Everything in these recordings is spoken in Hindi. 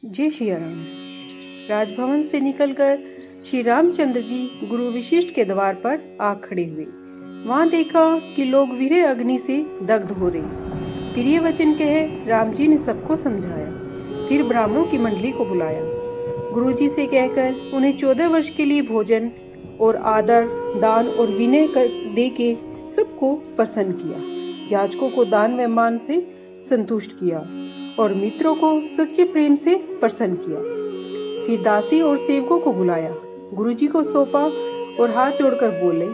जय श्री राम। राजभवन से निकलकर श्री रामचंद्र जी गुरु वशिष्ठ के द्वार पर आ खड़े हुए। वहां देखा कि लोग वीरे अग्नि से दग्ध हो रहे। प्रिय वचन कहे राम जी ने सबको समझाया। फिर ब्राह्मणों की मंडली को बुलाया। गुरु जी से कहकर उन्हें 14 वर्ष के लिए भोजन और आदर, दान और विनय दे के सबको प्रसन्न किया। याचकों को दान व मान से संतुष्ट किया और मित्रों को सच्चे प्रेम से प्रसन्न किया। फिर दासी और सेवकों को बुलाया, गुरुजी को सौंपा और हाथ जोड़कर बोले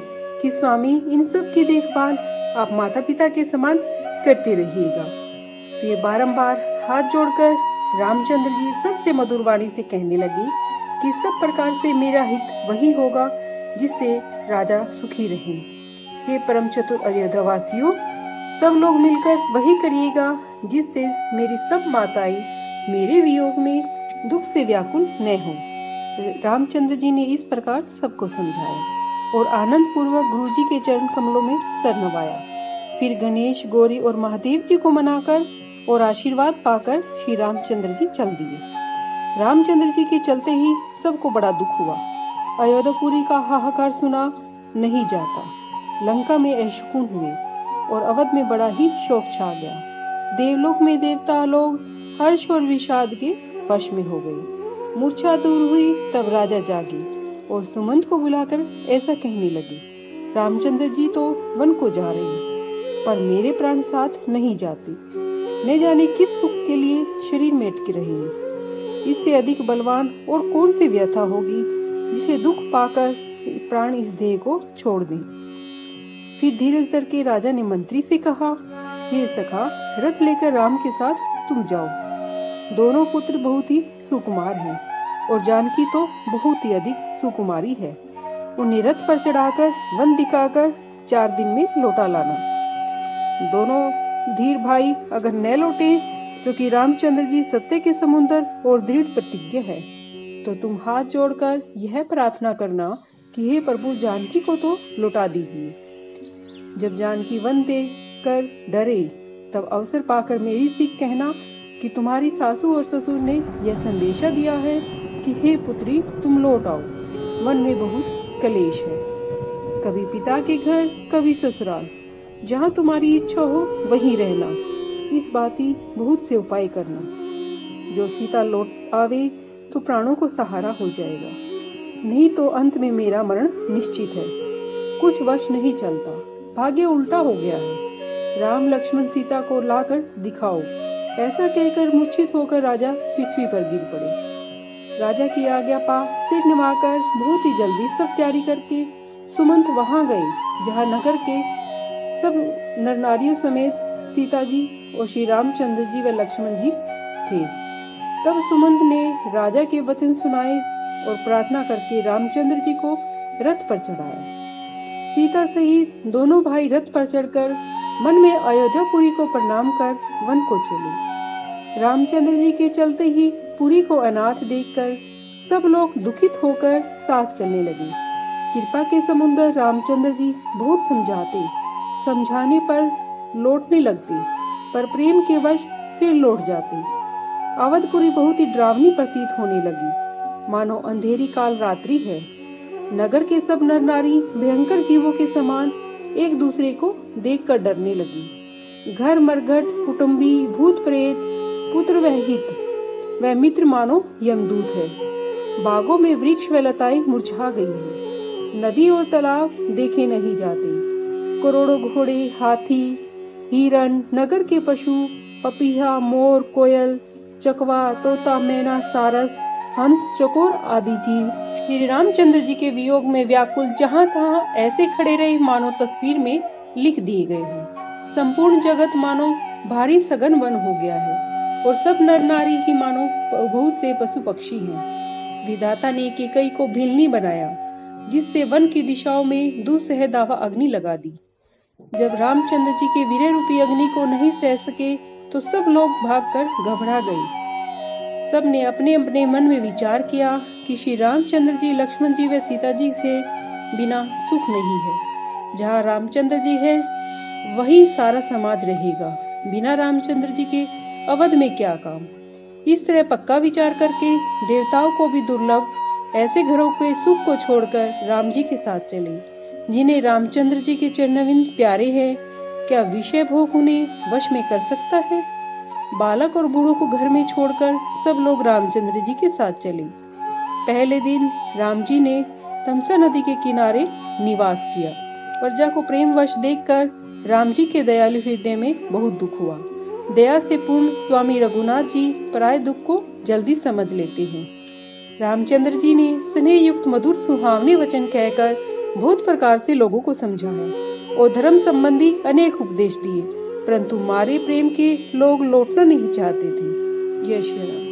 कि स्वामी, इन सब की देखभाल आप माता पिता के समान करते रहिएगा। फिर बारंबार हाथ जोड़कर रामचंद्र जी सबसे मधुर वाणी से कहने लगे कि सब प्रकार से मेरा हित वही होगा जिससे राजा सुखी रहे। हे परम चतुर अयोध्यावासियों, सब लोग मिलकर वही करिएगा जिससे मेरी सब माताएं मेरे वियोग में दुख से व्याकुल न हो। रामचंद्र जी ने इस प्रकार सबको समझाया और आनंद पूर्वक गुरु जी के चरण कमलों में सर नवाया। फिर गणेश, गौरी और महादेव जी को मनाकर और आशीर्वाद पाकर श्री रामचंद्र जी चल दिए। रामचंद्र जी के चलते ही सबको बड़ा दुख हुआ। अयोध्यापुरी का हाहाकार सुना नहीं जाता। लंका में अशकुन हुए और अवध में बड़ा ही शोक छा गया। देवलोक में देवता लोग हर्ष और विषाद के वश में हो गए। मूर्छा दूर हुई तब राजा जागे और सुमंत को बुलाकर ऐसा कहने लगे, रामचंद्र जी तो वन को जा रहे हैं, पर मेरे प्राण साथ नहीं जाते। न जाने किस सुख के लिए शरीर में अटके रहेंगे। इससे अधिक बलवान और कौन सी व्यथा होगी जिसे दुख पाकर प्राण इस देह को छोड़ दें। फिर धीरज धर के राजा ने मंत्री से कहा, हे सखा, रथ लेकर राम के साथ तुम जाओ। दोनों पुत्र बहुत ही सुकुमार हैं और जानकी तो बहुत ही अधिक सुकुमारी है। उन्हें रथ पर चढ़ाकर वन दिखाकर 4 दिन में लौटा लाना। दोनों धीर भाई अगर न लौटे क्योंकि रामचंद्र जी सत्य के समुद्र और दृढ़ प्रतिज्ञ है, तो तुम हाथ जोड़कर यह प्रार्थना करना कि हे प्रभु, जानकी को तो लौटा दीजिए। जब जानकी वन देख कर डरे तब अवसर पाकर मेरी सीख कहना कि तुम्हारी सासू और ससुर ने यह संदेशा दिया है कि हे पुत्री, तुम लौट आओ, वन में बहुत कलेश है। कभी पिता के घर, कभी ससुराल, जहाँ तुम्हारी इच्छा हो वहीं रहना। इस बात ही बहुत से उपाय करना। जो सीता लौट आवे तो प्राणों को सहारा हो जाएगा, नहीं तो अंत में मेरा मरण निश्चित है। कुछ वश नहीं चलता, भाग्य उल्टा हो गया है। राम लक्ष्मण सीता को लाकर दिखाओ। ऐसा कहकर मूर्छित होकर राजा पृथ्वी पर गिर पड़े। राजा की आज्ञा पा सिर नवाकर बहुत ही जल्दी सब तैयारी करके सुमंत वहां गए जहां नगर के सब नर नारियों समेत सीता जी और श्री रामचंद्र जी व लक्ष्मण जी थे। तब सुमंत ने राजा के वचन सुनाए और प्रार्थना करके रामचंद्र जी को रथ पर चढ़ाया। सीता सहित दोनों भाई रथ पर चढ़कर मन में अयोध्यापुरी को प्रणाम कर वन को चले। रामचंद्र जी के चलते ही पुरी को अनाथ देखकर सब लोग दुखित होकर साथ चलने लगे। कृपा के समुद्र रामचंद्र जी बहुत समझाने पर लौटने लगते, पर प्रेम के वश फिर लौट जाते। अवधपुरी बहुत ही डरावनी प्रतीत होने लगी, मानो अंधेरी काल रात्रि है। नगर के सब नर नारी भयंकर जीवों के समान एक दूसरे को देखकर डरने लगी। घर मरघट, कुटुंबी, भूत प्रेत, पुत्र व हित व मित्र मानो यमदूत है। बागों में वृक्ष व लताएं मुरझा गई है। नदी और तालाब देखे नहीं जाते। करोड़ों घोड़े, हाथी, हिरण, नगर के पशु, पपीहा, मोर, कोयल, चकवा, तोता, मैना, सारस, हंस, चकोर आदि जीव श्री रामचंद्र जी के वियोग में व्याकुल जहाँ तहाँ ऐसे खड़े रहे मानो तस्वीर में लिख दिए गए हैं। संपूर्ण जगत मानो भारी सघन वन हो गया है और सब नर नारी ही मानो बहुत से पशु पक्षी हैं। विधाता ने कैकेयी को भिलनी बनाया, जिससे वन की दिशाओं में दुस्सह दावा अग्नि लगा दी। जब रामचंद्र जी के वीर्य रूपी अग्नि को नहीं सह सके तो सब लोग भागकर घबरा गए। सब ने अपने अपने मन में विचार किया कि श्री रामचंद्र जी, लक्ष्मण जी व सीता जी से बिना सुख नहीं है। जहाँ रामचंद्र जी है वहीं सारा समाज रहेगा। बिना रामचंद्र जी के अवध में क्या काम। इस तरह पक्का विचार करके देवताओं को भी दुर्लभ ऐसे घरों के सुख को छोड़कर राम जी के साथ चले, जिन्हें रामचंद्र जी के चरणविंद प्यारे हैं। क्या विषय भोग उन्हें वश में कर सकता है? बालक और बूढ़ों को घर में छोड़कर सब लोग रामचंद्र जी के साथ चले। पहले दिन राम जी ने तमसा नदी के किनारे निवास किया। प्रजा को प्रेमवश देखकर राम जी के दयालु हृदय में बहुत दुख हुआ। दया से पूर्ण स्वामी रघुनाथ जी पराये दुख को जल्दी समझ लेते हैं। रामचंद्र जी ने स्नेह युक्त मधुर सुहावने वचन कहकर बहुत प्रकार से लोगों को समझाया और धर्म संबंधी अनेक उपदेश दिए, परंतु मारे प्रेम के लोग लौटना नहीं चाहते थे। जय श्री राम।